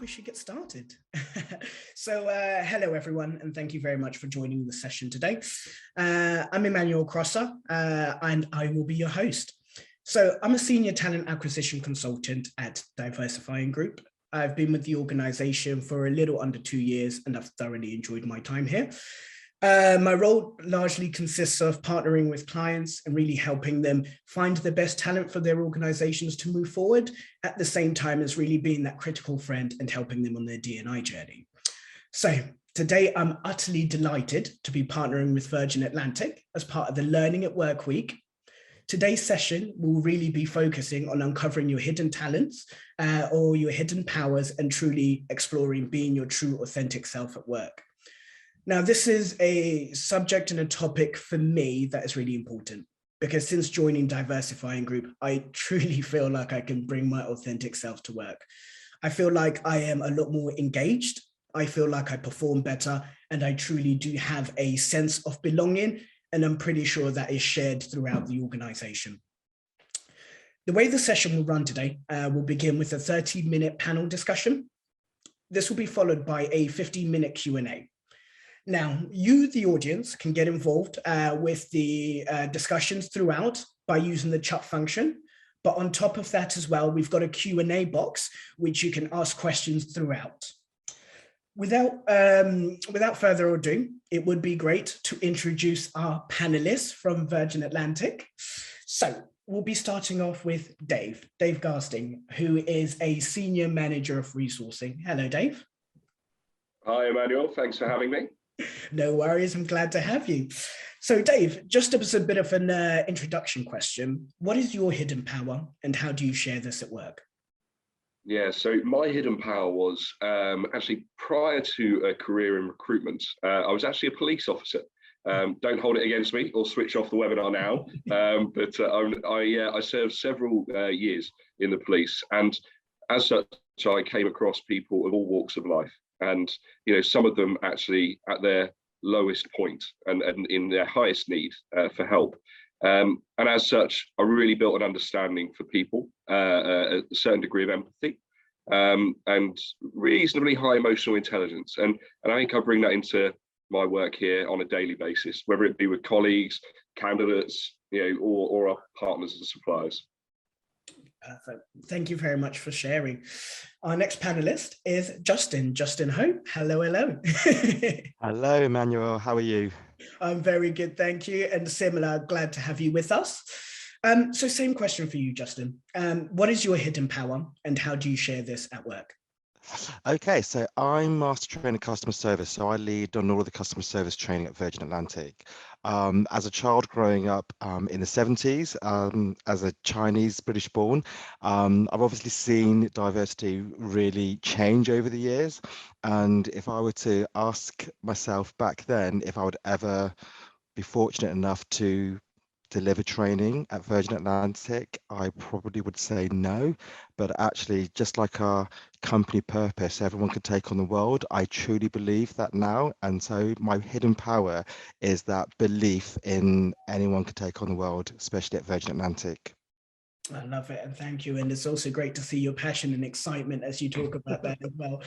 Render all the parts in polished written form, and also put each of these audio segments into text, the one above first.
we should get started. Hello everyone, and thank you very much for joining the session today. I'm Emmanuel Crosser, and I will be your host. So I'm a senior talent acquisition consultant at Diversifying Group. I've been with the organization for a little under 2 years, and I've thoroughly enjoyed my time here. My role largely consists of partnering with clients and really helping them find the best talent for their organizations to move forward, at the same time as really being that critical friend and helping them on their D&I journey. So today I'm utterly delighted to be partnering with Virgin Atlantic as part of the Learning at Work Week. Today's session will really be focusing on uncovering your hidden talents or your hidden powers and truly exploring being your true authentic self at work. Now, this is a subject and a topic for me that is really important because since joining Diversifying Group, I truly feel like I can bring my authentic self to work. I feel like I am a lot more engaged. I feel like I perform better, and I truly do have a sense of belonging, and I'm pretty sure that is shared throughout the organization. The way the session will run today, we'll begin with a 30-minute panel discussion. This will be followed by a 15-minute Q&A. Now, you, the audience, can get involved with the discussions throughout by using the chat function. But on top of that as well, we've got a Q&A box, which you can ask questions throughout. Without further ado, it would be great to introduce our panelists from Virgin Atlantic. So we'll be starting off with Dave Garsting, who is a Senior Manager of Resourcing. Hello, Dave. Hi, Emmanuel. Thanks for having me. No worries, I'm glad to have you. So Dave, just as a bit of an introduction question, what is your hidden power and how do you share this at work? Yeah, so my hidden power was actually prior to a career in recruitment, I was actually a police officer. Don't hold it against me or switch off the webinar now, I served several years in the police, and as such, I came across people of all walks of life. And some of them actually at their lowest point and in their highest need for help. And as such, I really built an understanding for people, a certain degree of empathy, and reasonably high emotional intelligence. And I think I bring that into my work here on a daily basis, whether it be with colleagues, candidates, or our partners and suppliers. Perfect. Thank you very much for sharing. Our next panelist is Justin Ho. Hello. Hello, Emmanuel. How are you? I'm very good, thank you. And similar, glad to have you with us. So same question for you, Justin. What is your hidden power and how do you share this at work? Okay, so I'm Master Trainer Customer Service, so I lead on all of the customer service training at Virgin Atlantic. As a child growing up in the 70s, as a Chinese British born, I've obviously seen diversity really change over the years. And if I were to ask myself back then if I would ever be fortunate enough to deliver training at Virgin Atlantic, I probably would say no. But actually, just like our company purpose, everyone can take on the world, I truly believe that now. And so my hidden power is that belief in anyone can take on the world, especially at Virgin Atlantic. I love it, and thank you. And it's also great to see your passion and excitement as you talk about that as well.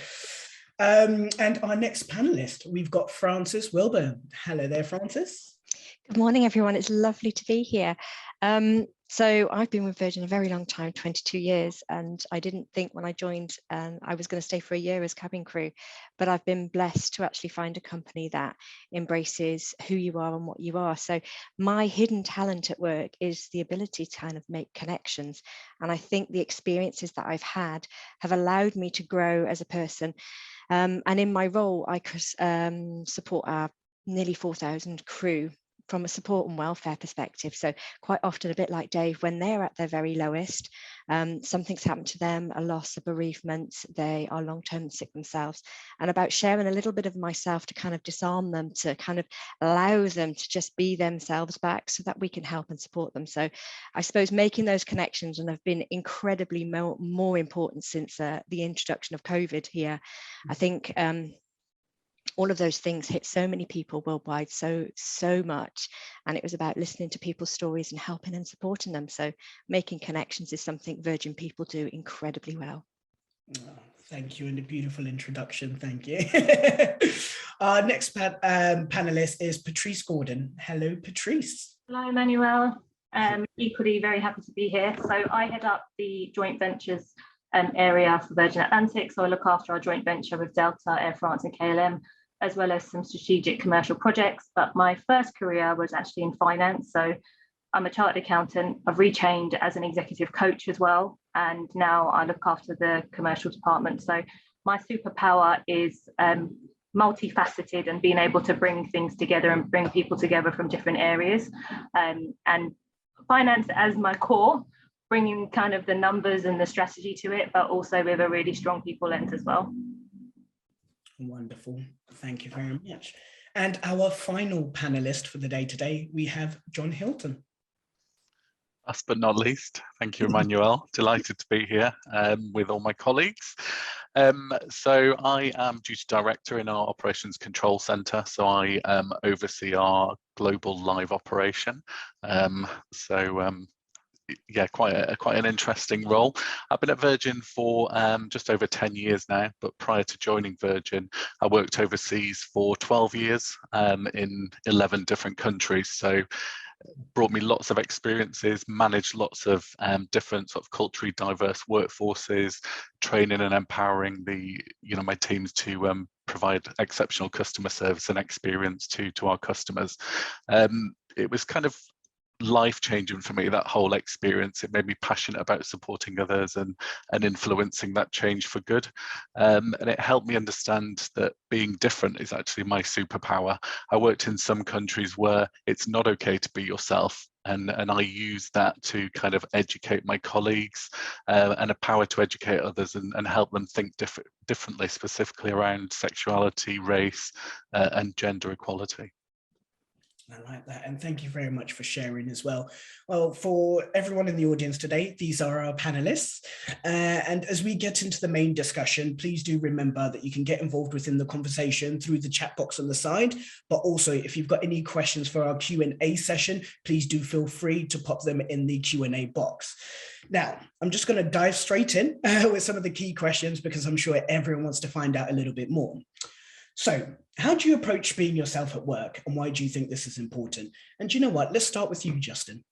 And our next panelist, we've got Frances Wilburn. Hello there, Frances. Good morning, everyone. It's lovely to be here. So I've been with Virgin a very long time, 22 years, and I didn't think when I joined I was going to stay for a year as cabin crew, but I've been blessed to actually find a company that embraces who you are and what you are. So my hidden talent at work is the ability to kind of make connections. And I think the experiences that I've had have allowed me to grow as a person. And in my role, I support our nearly 4,000 crew from a support and welfare perspective. So quite often, a bit like Dave, when they're at their very lowest, something's happened to them, a loss, a bereavement, they are long-term sick themselves, and about sharing a little bit of myself to kind of disarm them, to kind of allow them to just be themselves back so that we can help and support them. So I suppose making those connections and have been incredibly more important since the introduction of COVID here. I think all of those things hit so many people worldwide so much, and it was about listening to people's stories and helping and supporting them. So making connections is something Virgin people do incredibly well. Oh, Thank you, and a beautiful introduction. Thank you. Our next panelist is Patrice Gordon. Hello, Patrice. Hello, Emmanuel. Equally very happy to be here. So I head up the joint ventures area for Virgin Atlantic. So I look after our joint venture with Delta, Air France and KLM, as well as some strategic commercial projects. But my first career was actually in finance. So I'm a chartered accountant. I've retrained as an executive coach as well. And now I look after the commercial department. So my superpower is multifaceted and being able to bring things together and bring people together from different areas. And finance as my core, bringing kind of the numbers and the strategy to it, but also with a really strong people lens as well. Wonderful. Thank you very much. And our final panelist for the day today, we have John Hilton. Last but not least, thank you, Emmanuel. Delighted to be here with all my colleagues. So I am duty director in our operations control centre. So I oversee our global live operation. Yeah, quite an interesting role. I've been at Virgin for just over 10 years now, but prior to joining Virgin, I worked overseas for 12 years in 11 different countries. So brought me lots of experiences, managed lots of different sort of culturally diverse workforces, training and empowering my teams to provide exceptional customer service and experience to our customers. It was kind of life-changing for me, that whole experience. It made me passionate about supporting others and influencing that change for good. And it helped me understand that being different is actually my superpower. I worked in some countries where it's not okay to be yourself. And I use that to kind of educate my colleagues and a power to educate others and help them think differently, specifically around sexuality, race, and gender equality. I like that. And thank you very much for sharing as well. Well, for everyone in the audience today, these are our panelists. And as we get into the main discussion, please do remember that you can get involved within the conversation through the chat box on the side. But also, if you've got any questions for our Q&A session, please do feel free to pop them in the Q&A box. Now, I'm just going to dive straight in with some of the key questions because I'm sure everyone wants to find out a little bit more. So how do you approach being yourself at work, and why do you think this is important? And you know what, let's start with you, Justin.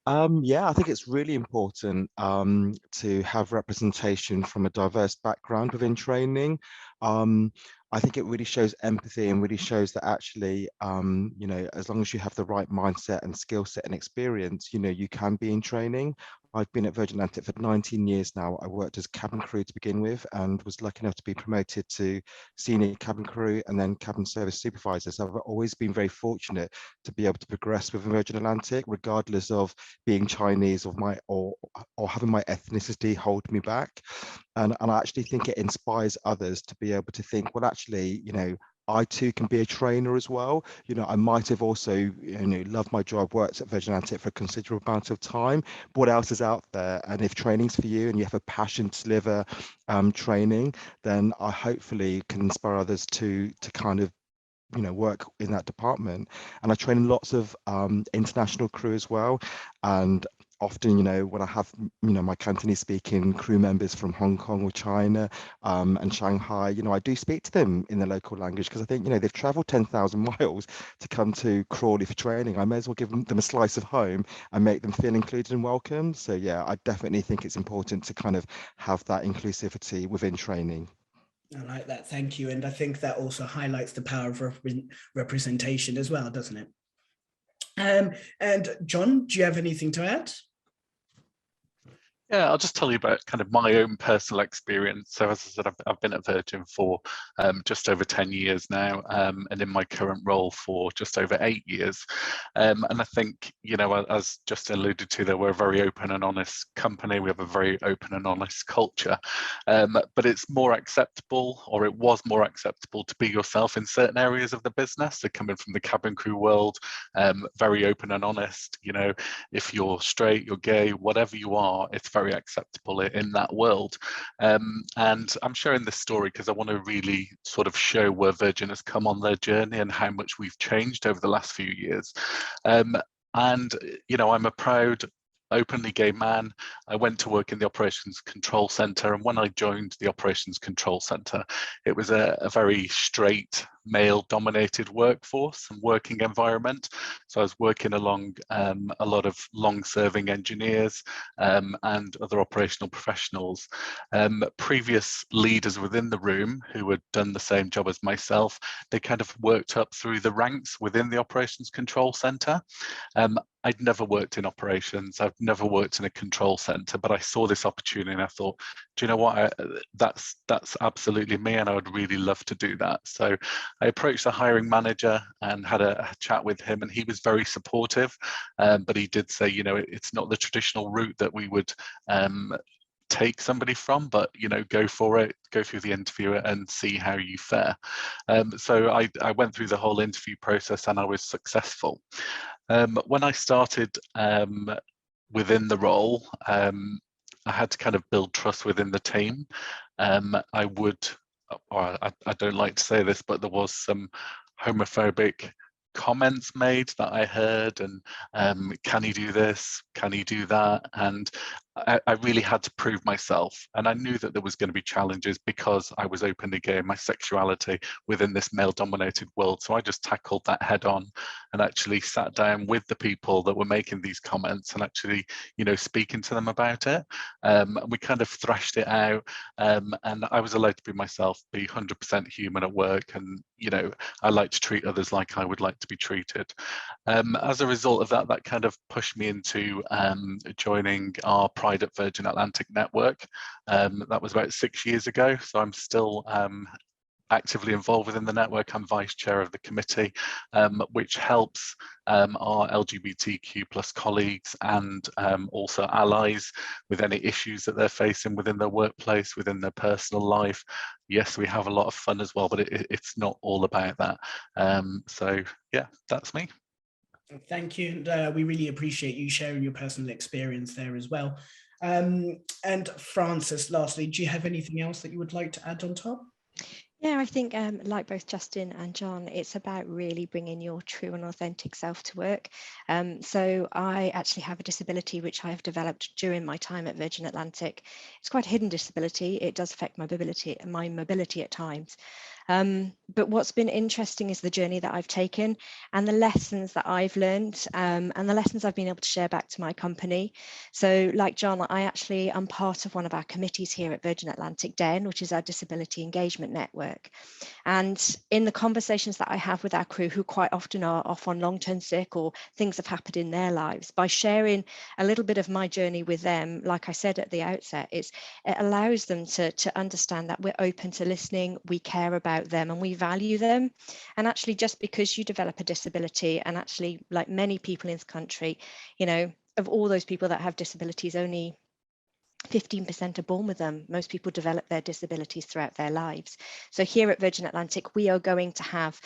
Yeah, I think it's really important to have representation from a diverse background within training. I think it really shows empathy and really shows that actually, as long as you have the right mindset and skill set and experience, you can be in training. I've been at Virgin Atlantic for 19 years now. I worked as cabin crew to begin with and was lucky enough to be promoted to senior cabin crew and then cabin service supervisor. So I've always been very fortunate to be able to progress with Virgin Atlantic, regardless of being Chinese or having my ethnicity hold me back. And I actually think it inspires others to be able to think, well, actually, I too can be a trainer as well. I might have also, loved my job, worked at Virgin Atlantic for a considerable amount of time. But what else is out there? And if training's for you and you have a passion to deliver training, then I hopefully can inspire others to kind of work in that department. And I train lots of international crew as well. And often, when I have, my Cantonese speaking crew members from Hong Kong or China and Shanghai, I do speak to them in the local language because I think, they've traveled 10,000 miles to come to Crawley for training. I may as well give them a slice of home and make them feel included and welcome. So yeah, I definitely think it's important to kind of have that inclusivity within training. I like that. Thank you. And I think that also highlights the power of representation as well, doesn't it? And John, do you have anything to add? Yeah, I'll just tell you about kind of my own personal experience. So as I said, I've been at Virgin for just over 10 years now, and in my current role for just over 8 years. And I think, as just alluded to, that we're a very open and honest company. We have a very open and honest culture, but it's more acceptable, or it was more acceptable, to be yourself in certain areas of the business. So coming from the cabin crew world, very open and honest. If you're straight, you're gay, whatever you are, it's very acceptable in that world. And I'm sharing this story because I want to really sort of show where Virgin has come on their journey and how much we've changed over the last few years. And I'm a proud openly gay man. I went to work in the operations control center, and when I joined the operations control center, it was a very straight male dominated workforce and working environment. So I was working along a lot of long serving engineers and other operational professionals. Previous leaders within the room who had done the same job as myself, they kind of worked up through the ranks within the operations control center. I'd never worked in operations, I've never worked in a control center, but I saw this opportunity and I thought, do you know what, that's absolutely me, and I would really love to do that. So I approached the hiring manager and had a chat with him, and he was very supportive, but he did say, you know, it's not the traditional route that we would take somebody from, but you know, go for it, go through the interview and see how you fare. So I went through the whole interview process and I was successful. When I started within the role, I had to kind of build trust within the team. I don't like to say this, but there was some homophobic comments made that I heard, and can he do this, can he do that, and I really had to prove myself, and I knew that there was going to be challenges because I was openly gay in my sexuality within this male dominated world. So I just tackled that head on and actually sat down with the people that were making these comments and actually, you know, speaking to them about it. We kind of thrashed it out, and I was allowed to be myself, be 100% human at work, and you know, I like to treat others like I would like to be treated. As a result of that, that kind of pushed me into joining our Pride at Virgin Atlantic network. That was about 6 years ago, so I'm still actively involved within the network. I'm vice chair of the committee, which helps our LGBTQ plus colleagues and also allies with any issues that they're facing within their workplace, within their personal life. Yes, we have a lot of fun as well, but it's not all about that. So yeah, that's me. Thank you. And we really appreciate you sharing your personal experience there as well. And Frances, lastly, do you have anything else that you would like to add on top? Yeah, I think like both Justin and John, it's about really bringing your true and authentic self to work. So I actually have a disability which I have developed during my time at Virgin Atlantic. It's quite a hidden disability. It does affect my mobility at times. But what's been interesting is the journey that I've taken and the lessons that I've learned and the lessons I've been able to share back to my company. So like John, I actually am part of one of our committees here at Virgin Atlantic DEN, which is our Disability Engagement Network. And in the conversations that I have with our crew, who quite often are off on long-term sick or things have happened in their lives, by sharing a little bit of my journey with them, like I said at the outset, it allows them to understand that we're open to listening, we care about them and we value them. And actually, just because you develop a disability, and actually like many people in this country, you know, of all those people that have disabilities, only 15% are born with them. Most people develop their disabilities throughout their lives. So here at Virgin Atlantic, we are going to have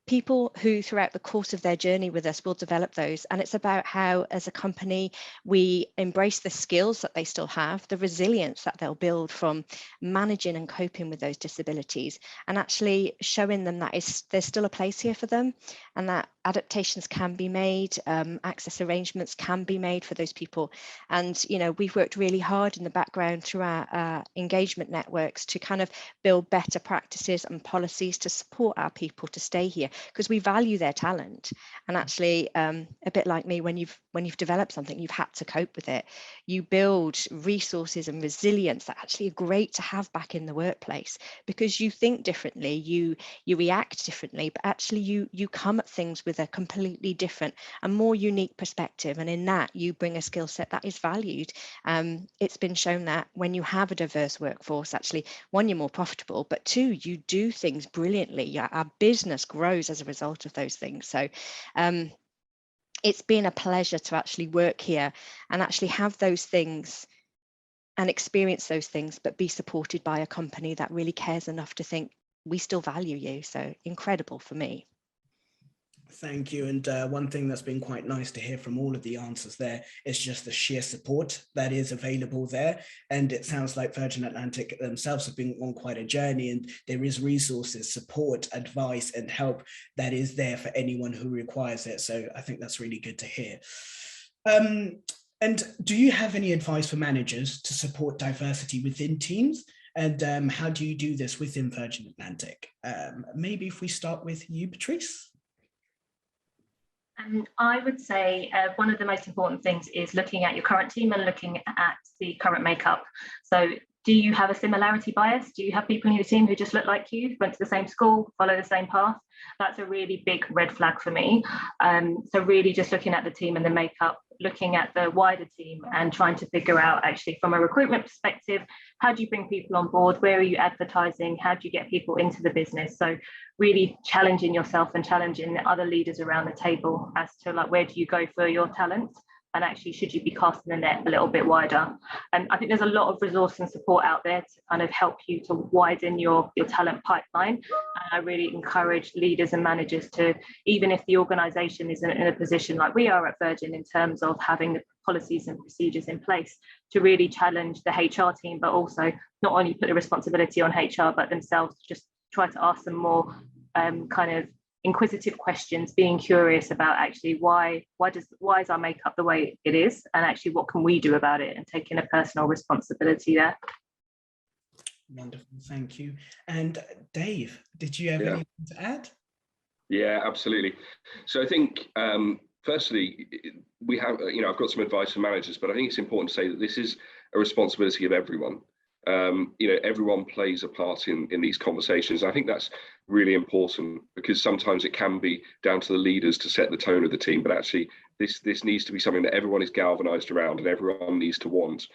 people who throughout the course of their journey with us will develop those. And it's about how, as a company, we embrace the skills that they still have, the resilience that they'll build from managing and coping with those disabilities, and actually showing them that there's still a place here for them and that adaptations can be made, access arrangements can be made for those people. And, you know, we've worked really hard in the background through our engagement networks to kind of build better practices and policies to support our people to stay here, because we value their talent. And actually, a bit like me, when you've developed something, you've had to cope with it. You build resources and resilience that actually are great to have back in the workplace, because you think differently, you react differently, but actually you come at things with a completely different and more unique perspective. And in that, you bring a skill set that is valued. It's been shown that when you have a diverse workforce, actually, one, you're more profitable, but two, you do things brilliantly. Our business grows as a result of those things. So it's been a pleasure to actually work here and actually have those things and experience those things, but be supported by a company that really cares enough to think we still value you. So incredible for me. Thank you. And one thing that's been quite nice to hear from all of the answers there is just the sheer support that is available there. And it sounds like Virgin Atlantic themselves have been on quite a journey, and there is resources, support, advice, and help that is there for anyone who requires it. So I think that's really good to hear. And do you have any advice for managers to support diversity within teams? And how do you do this within Virgin Atlantic? Maybe if we start with you, Patrice. And I would say one of the most important things is looking at your current team and looking at the current makeup. So do you have a similarity bias? Do you have people in your team who just look like you, went to the same school, follow the same path? That's a really big red flag for me. So really just looking at the team and the makeup, looking at the wider team and trying to figure out actually from a recruitment perspective, how do you bring people on board? Where are you advertising? How do you get people into the business? So really challenging yourself and challenging the other leaders around the table as to like, where do you go for your talent? And actually, should you be casting the net a little bit wider? And I think there's a lot of resource and support out there to kind of help you to widen your talent pipeline. And I really encourage leaders and managers to, even if the organisation isn't in a position like we are at Virgin in terms of having the policies and procedures in place, to really challenge the HR team, but also not only put the responsibility on HR, but themselves to just try to ask them more kind of inquisitive questions, being curious about actually why is our makeup the way it is, and actually what can we do about it, and taking a personal responsibility there. Wonderful, thank you. And Dave, did you have anything to add? Yeah, absolutely. So I think firstly, we have, I've got some advice for managers, but I think it's important to say that this is a responsibility of everyone. Everyone plays a part in these conversations. I think that's really important, because sometimes it can be down to the leaders to set the tone of the team, but actually this needs to be something that everyone is galvanized around and everyone needs to want.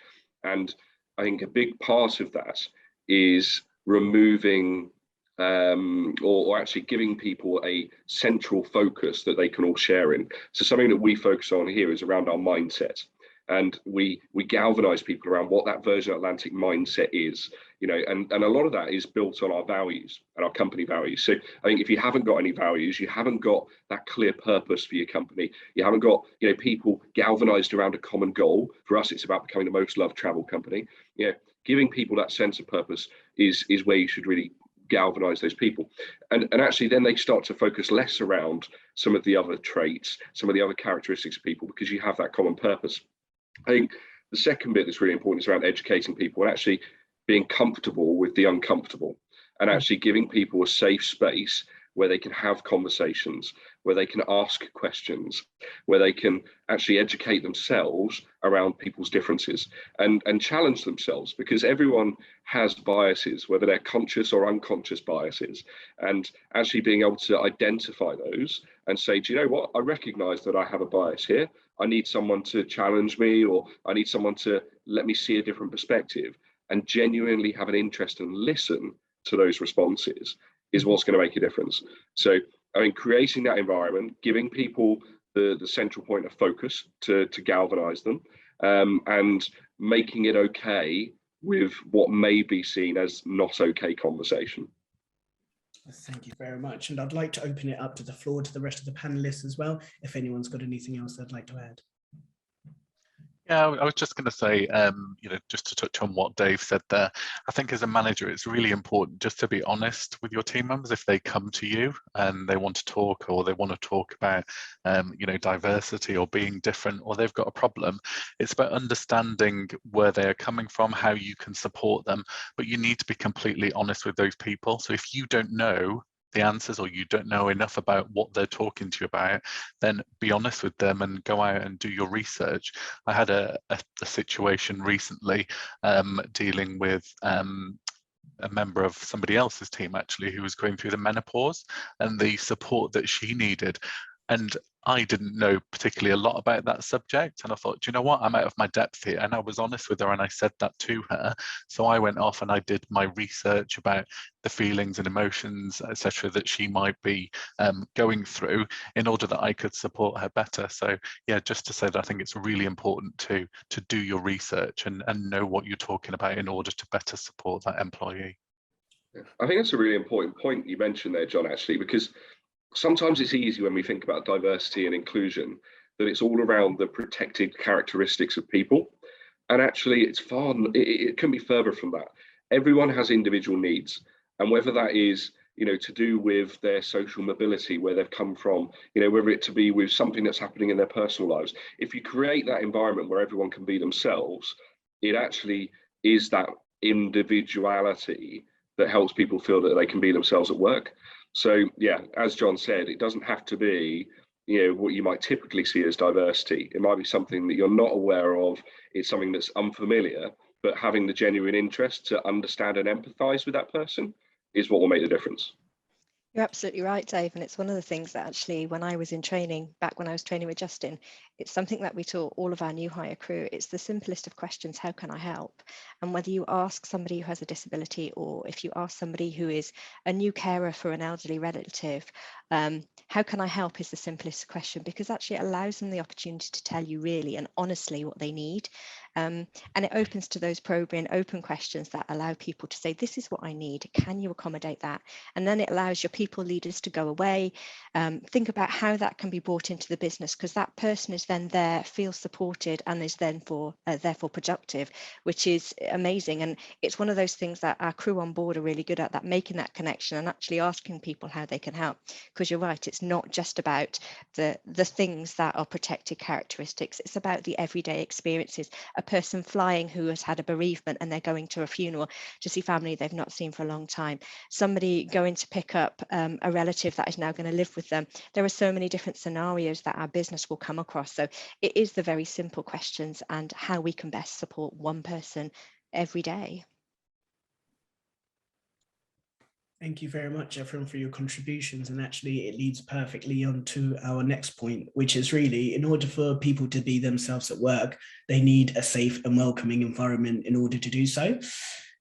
And I think a big part of that is removing or actually giving people a central focus that they can all share in. So something that we focus on here is around our mindset. And we galvanize people around what that Virgin Atlantic mindset is, and a lot of that is built on our values and our company values. So I think if you haven't got any values, you haven't got that clear purpose for your company, you haven't got, people galvanized around a common goal. For us, it's about becoming the most loved travel company. Giving people that sense of purpose is where you should really galvanize those people. And actually then they start to focus less around some of the other traits, some of the other characteristics of people, because you have that common purpose. I think the second bit that's really important is around educating people and actually being comfortable with the uncomfortable, and actually giving people a safe space where they can have conversations, where they can ask questions, where they can actually educate themselves around people's differences and challenge themselves, because everyone has biases, whether they're conscious or unconscious biases, and actually being able to identify those and say, do you know what, I recognize that I have a bias here. I need someone to challenge me, or I need someone to let me see a different perspective, and genuinely have an interest and listen to those responses is what's going to make a difference. So, creating that environment, giving people the central point of focus to galvanize them, and making it okay with what may be seen as not okay conversation. Thank you very much. And I'd like to open it up to the floor to the rest of the panelists as well, if anyone's got anything else they'd like to add. Yeah, I was just going to say, just to touch on what Dave said there, I think as a manager, it's really important just to be honest with your team members. If they come to you and they want to talk, or they want to talk about, diversity or being different, or they've got a problem, it's about understanding where they're coming from, how you can support them, but you need to be completely honest with those people. So if you don't know the answers, or you don't know enough about what they're talking to you about, then be honest with them and go out and do your research. I had a situation recently dealing with a member of somebody else's team actually, who was going through the menopause and the support that she needed. And I didn't know particularly a lot about that subject, and I thought, do you know what, I'm out of my depth here. And I was honest with her and I said that to her. So I went off and I did my research about the feelings and emotions, etc., that she might be going through, in order that I could support her better. So yeah, just to say that I think it's really important to do your research and know what you're talking about in order to better support that employee. I think that's a really important point you mentioned there, John, actually, because sometimes it's easy when we think about diversity and inclusion that it's all around the protected characteristics of people. And actually, it can be further from that. Everyone has individual needs. And whether that is to do with their social mobility, where they've come from, whether it to be with something that's happening in their personal lives. If you create that environment where everyone can be themselves, it actually is that individuality that helps people feel that they can be themselves at work. So yeah, as John said, it doesn't have to be what you might typically see as diversity. It might be something that you're not aware of. It's something that's unfamiliar, but having the genuine interest to understand and empathize with that person is what will make the difference. You're absolutely right, Dave. And it's one of the things that actually, when I was in training, back when I was training with Justin, it's something that we taught all of our new hire crew. It's the simplest of questions: how can I help? And whether you ask somebody who has a disability, or if you ask somebody who is a new carer for an elderly relative, how can I help is the simplest question, because actually it allows them the opportunity to tell you really and honestly what they need. And it opens to those probing, open questions that allow people to say, this is what I need. Can you accommodate that? And then it allows your people leaders to go away, think about how that can be brought into the business, because that person is then there, feels supported, and is then therefore productive, which is amazing. And it's one of those things that our crew on board are really good at, that making that connection and actually asking people how they can help. Because you're right, it's not just about the things that are protected characteristics, it's about the everyday experiences. A person flying who has had a bereavement and they're going to a funeral to see family they've not seen for a long time, somebody going to pick up a relative that is now going to live with them. There are so many different scenarios that our business will come across. So it is the very simple questions and how we can best support one person every day. Thank you very much, everyone, for your contributions. And actually, it leads perfectly on to our next point, which is really, in order for people to be themselves at work, they need a safe and welcoming environment in order to do so.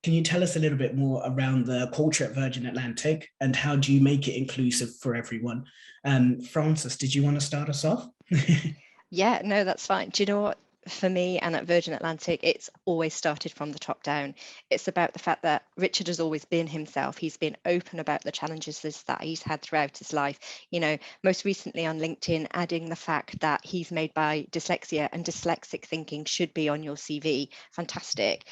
Can you tell us a little bit more around the culture at Virgin Atlantic, and how do you make it inclusive for everyone? Francis, did you want to start us off? Yeah, no, that's fine. Do you know what? For me and at Virgin Atlantic, it's always started from the top down. It's about the fact that Richard has always been himself. He's been open about the challenges that he's had throughout his life. Most recently on LinkedIn, adding the fact that he's made by dyslexia, and dyslexic thinking should be on your CV. Fantastic.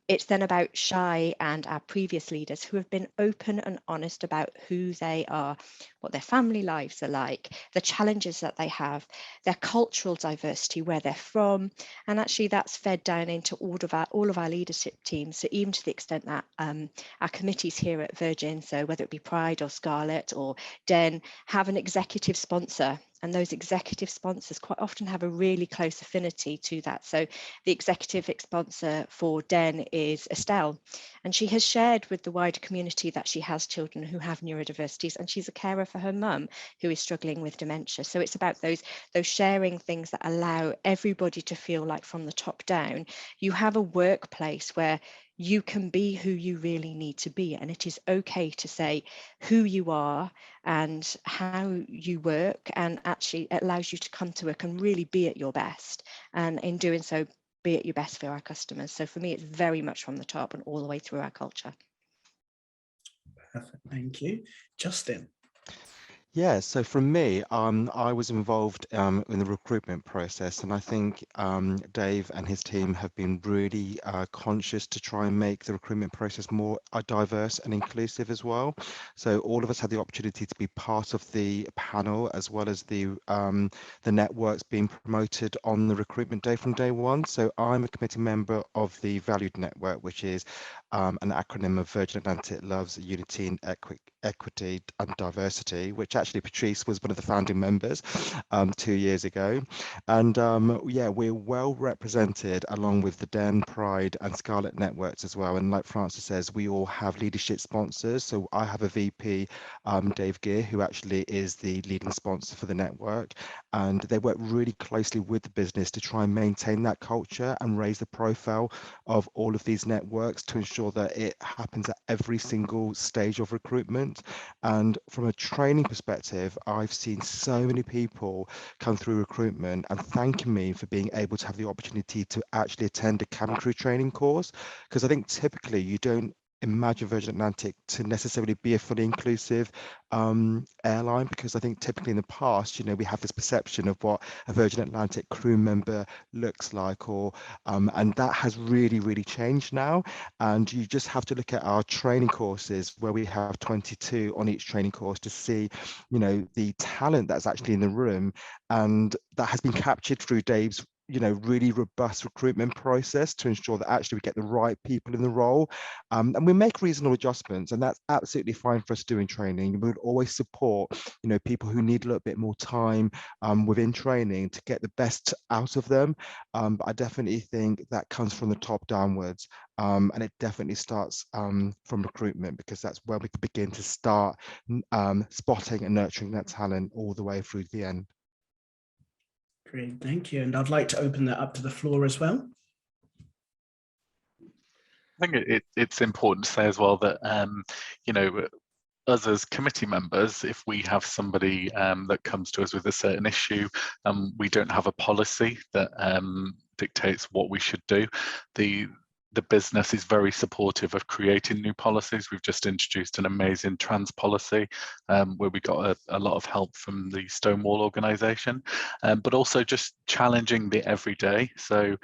It's then about Shai and our previous leaders who have been open and honest about who they are, what their family lives are like, the challenges that they have, their cultural diversity, where they're from. And actually that's fed down into all of our leadership teams. So even to the extent that our committees here at Virgin, so whether it be Pride or Scarlet or Den, have an executive sponsor. And those executive sponsors quite often have a really close affinity to that. So the executive sponsor for Den is Estelle, and she has shared with the wider community that she has children who have neurodiversities, and she's a carer for her mum who is struggling with dementia. So it's about those sharing things that allow everybody to feel like from the top down, you have a workplace where you can be who you really need to be. And it is okay to say who you are and how you work. And actually it allows you to come to work and really be at your best. And in doing so, be at your best for our customers. So for me, it's very much from the top and all the way through our culture. Perfect. Thank you. Justin. Yeah, so for me, I was involved in the recruitment process, and I think Dave and his team have been really conscious to try and make the recruitment process more diverse and inclusive as well. So all of us had the opportunity to be part of the panel, as well as the networks being promoted on the recruitment day from day one. So I'm a committee member of the Valued Network, which is an acronym of Virgin Atlantic Loves Unity and Equity and Diversity, which actually Patrice was one of the founding members 2 years ago. And yeah, we're well represented along with the Den, Pride and Scarlet networks as well. And like Francis says, we all have leadership sponsors. So I have a VP, Dave Gear, who actually is the leading sponsor for the network. And they work really closely with the business to try and maintain that culture and raise the profile of all of these networks to ensure that it happens at every single stage of recruitment. And from a training perspective, I've seen so many people come through recruitment and thanking me for being able to have the opportunity to actually attend a cabin crew training course, because I think typically you don't imagine Virgin Atlantic to necessarily be a fully inclusive airline, because I think typically in the past, you know, we have this perception of what a Virgin Atlantic crew member looks like, or and that has really changed now. And you just have to look at our training courses, where we have 22 on each training course, to see, you know, the talent that's actually in the room, and that has been captured through Dave's, you know, really robust recruitment process to ensure that actually we get the right people in the role. And we make reasonable adjustments, and that's absolutely fine for us doing training. We would always support, you know, people who need a little bit more time within training to get the best out of them. But I definitely think that comes from the top downwards. And it definitely starts from recruitment, because that's where we can begin to start spotting and nurturing that talent all the way through to the end. Great, thank you. And I'd like to open that up to the floor as well. I think it's important to say as well that, you know, us as committee members, if we have somebody that comes to us with a certain issue, we don't have a policy that dictates what we should do. The business is very supportive of creating new policies. We've just introduced an amazing trans policy where we got a lot of help from the Stonewall organisation, but also just challenging the everyday. So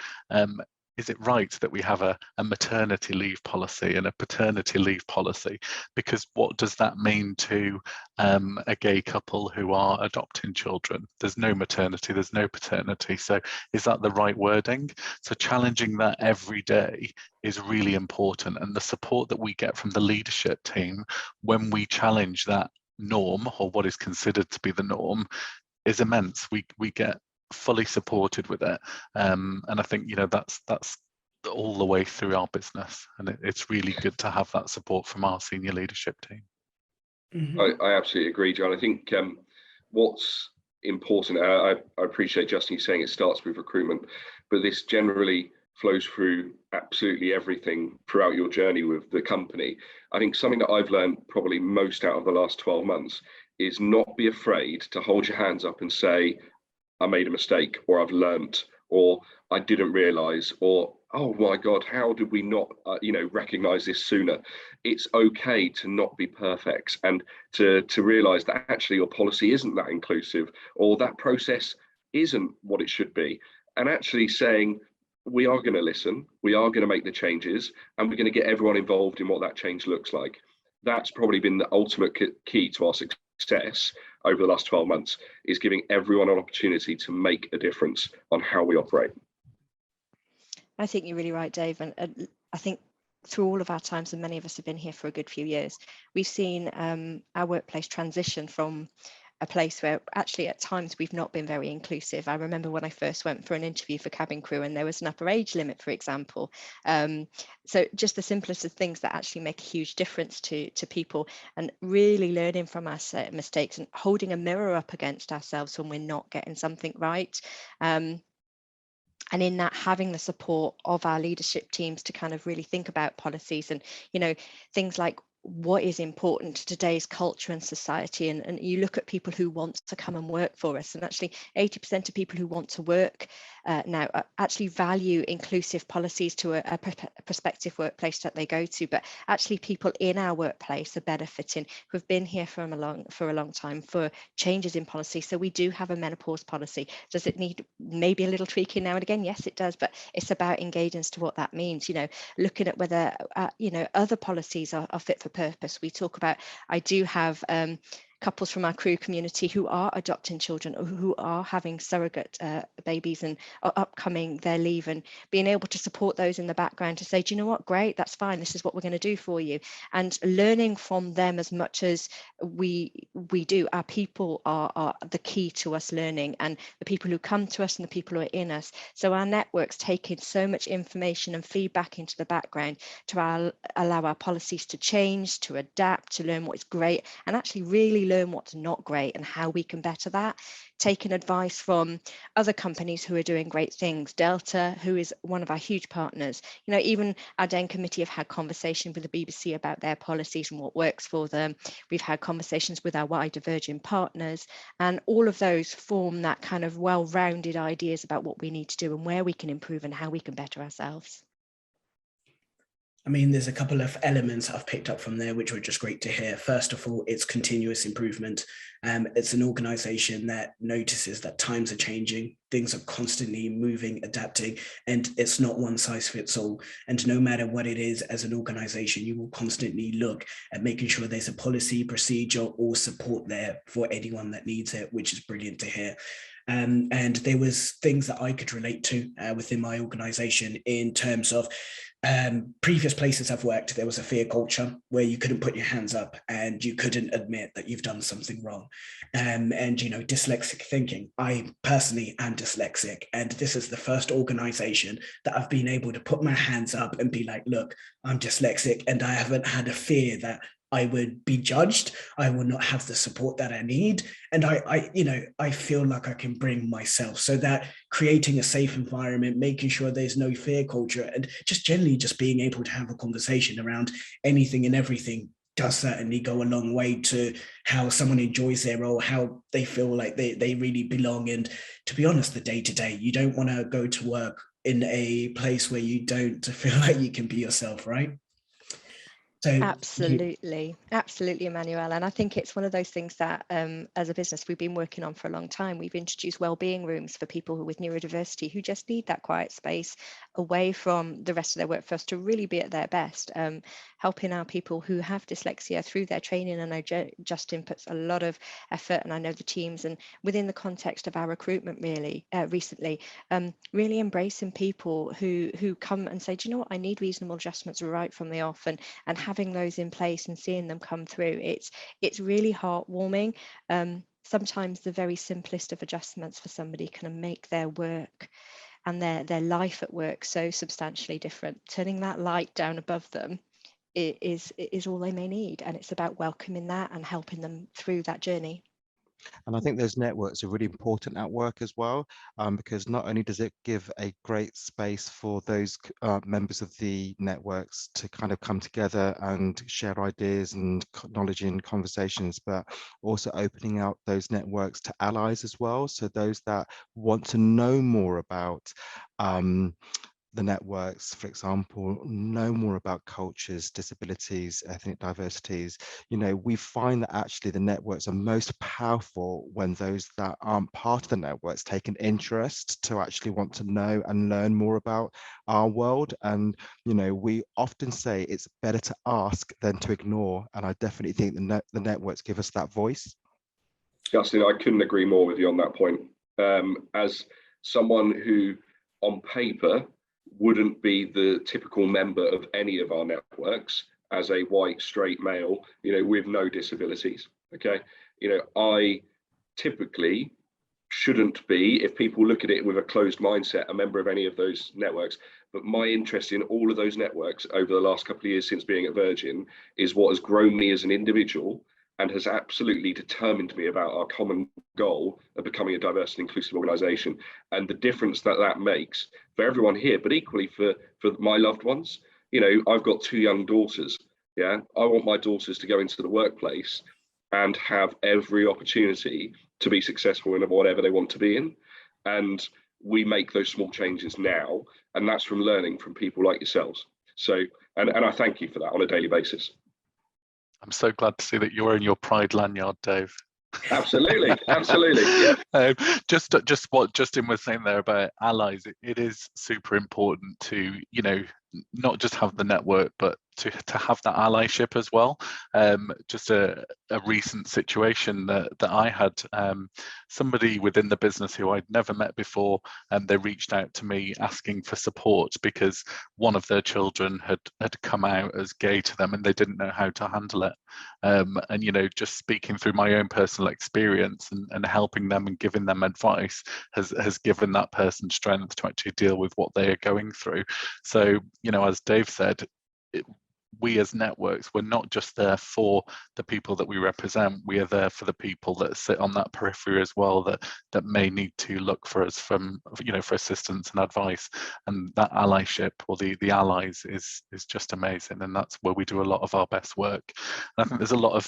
is it right that we have a maternity leave policy and a paternity leave policy? Because what does that mean to a gay couple who are adopting children? There's no maternity, there's no paternity. So is that the right wording? So challenging that every day is really important. And the support that we get from the leadership team when we challenge that norm, or what is considered to be the norm, is immense. We get fully supported with it, and I think, you know, that's all the way through our business, and it's really good to have that support from our senior leadership team. Mm-hmm. I absolutely agree, John. I think what's important, I appreciate Justin, you saying it starts with recruitment, but this generally flows through absolutely everything throughout your journey with the company. I think something that I've learned probably most out of the last 12 months is not be afraid to hold your hands up and say, I made a mistake, or I've learnt, or I didn't realise, or oh my God, how did we not, recognise this sooner? It's okay to not be perfect, and to realise that actually your policy isn't that inclusive, or that process isn't what it should be, and actually saying, we are going to listen, we are going to make the changes, and we're going to get everyone involved in what that change looks like. That's probably been the ultimate key to our success over the last 12 months, is giving everyone an opportunity to make a difference on how we operate. I think you're really right, Dave. And I think through all of our times, and many of us have been here for a good few years, we've seen our workplace transition from a place where actually at times we've not been very inclusive. I remember when I first went for an interview for cabin crew and there was an upper age limit, for example. So just the simplest of things that actually make a huge difference to people, and really learning from our mistakes and holding a mirror up against ourselves when we're not getting something right. And in that, having the support of our leadership teams to kind of really think about policies and, you know, things like what is important to today's culture and society. And you look at people who want to come and work for us, and actually 80% of people who want to work now actually value inclusive policies to a prospective workplace that they go to. But actually people in our workplace are benefiting, who've been here for a long time, for changes in policy. So we do have a menopause policy. Does it need maybe a little tweaking now and again? Yes, it does, but it's about engaging as to what that means, you know, looking at whether other policies are fit for purpose. We talk about, I do have couples from our crew community who are adopting children, or who are having surrogate babies and are upcoming their leave, and being able to support those in the background to say, do you know what, great, that's fine, this is what we're going to do for you, and learning from them as much as we do. Our people are the key to us learning, and the people who come to us and the people who are in us. So our network's taking so much information and feedback into the background to allow our policies to change, to adapt, to learn what's great, and actually really learn what's not great and how we can better that. Taking advice from other companies who are doing great things. Delta, who is one of our huge partners, you know, even our DEN committee have had conversations with the BBC about their policies and what works for them. We've had conversations with our wider Virgin partners, and all of those form that kind of well-rounded ideas about what we need to do and where we can improve and how we can better ourselves. I mean, there's a couple of elements I've picked up from there, which were just great to hear. First of all, it's continuous improvement. It's an organization that notices that times are changing, things are constantly moving, adapting, and it's not one size fits all. And no matter what it is, as an organization, you will constantly look at making sure there's a policy, procedure, or support there for anyone that needs it, which is brilliant to hear. And there was things that I could relate to within my organization in terms of previous places I've worked. There was a fear culture where you couldn't put your hands up and you couldn't admit that you've done something wrong. And, you know, dyslexic thinking. I personally am dyslexic, and this is the first organization that I've been able to put my hands up and be like, look, I'm dyslexic, and I haven't had a fear that I would be judged. I will not have the support that I need. And I feel like I can bring myself, so that creating a safe environment, making sure there's no fear culture, and just generally just being able to have a conversation around anything and everything does certainly go a long way to how someone enjoys their role, how they feel like they really belong. And to be honest, the day to day, you don't want to go to work in a place where you don't feel like you can be yourself, right? So absolutely, Emmanuel. And I think it's one of those things that as a business we've been working on for a long time. We've introduced wellbeing rooms for people with neurodiversity who just need that quiet space away from the rest of their workforce to really be at their best, helping our people who have dyslexia through their training. And I know Justin puts a lot of effort, and I know the teams, and within the context of our recruitment really recently, really embracing people who come and say, do you know what, I need reasonable adjustments right from the off, and having those in place and seeing them come through. It's really heartwarming. Sometimes the very simplest of adjustments for somebody can make their work and their life at work so substantially different. Turning that light down above them is all they may need, and it's about welcoming that and helping them through that journey. And I think those networks are really important at work as well, because not only does it give a great space for those members of the networks to kind of come together and share ideas and knowledge in conversations, but also opening out those networks to allies as well. So those that want to know more about the networks, for example, know more about cultures, disabilities, ethnic diversities. You know, we find that actually the networks are most powerful when those that aren't part of the networks take an interest to actually want to know and learn more about our world. And, you know, we often say it's better to ask than to ignore. And I definitely think the networks give us that voice. Justin, I couldn't agree more with you on that point. As someone who on paper wouldn't be the typical member of any of our networks, as a white straight male, you know, with no disabilities. Okay, you know, I typically shouldn't be, if people look at it with a closed mindset, a member of any of those networks. But my interest in all of those networks over the last couple of years since being at Virgin is what has grown me as an individual and has absolutely determined me about our common goal of becoming a diverse and inclusive organisation, and the difference that that makes for everyone here, but equally for my loved ones. You know, I've got 2 young daughters. Yeah, I want my daughters to go into the workplace and have every opportunity to be successful in whatever they want to be in. And we make those small changes now, and that's from learning from people like yourselves. So, and I thank you for that on a daily basis. I'm so glad to see that you're in your Pride lanyard, Dave. Absolutely, absolutely. Yeah. Just what Justin was saying there about allies, it is super important to, you know, not just have the network, but to have that allyship as well. Just a recent situation that I had, somebody within the business who I'd never met before, and they reached out to me asking for support because one of their children had come out as gay to them and they didn't know how to handle it. And, you know, just speaking through my own personal experience and helping them and giving them advice has given that person strength to actually deal with what they are going through. So, you know, as Dave said, we as networks, we're not just there for the people that we represent, we are there for the people that sit on that periphery as well, that may need to look for us from, you know, for assistance and advice. And that allyship, or the allies, is just amazing, and that's where we do a lot of our best work. And I think there's a lot of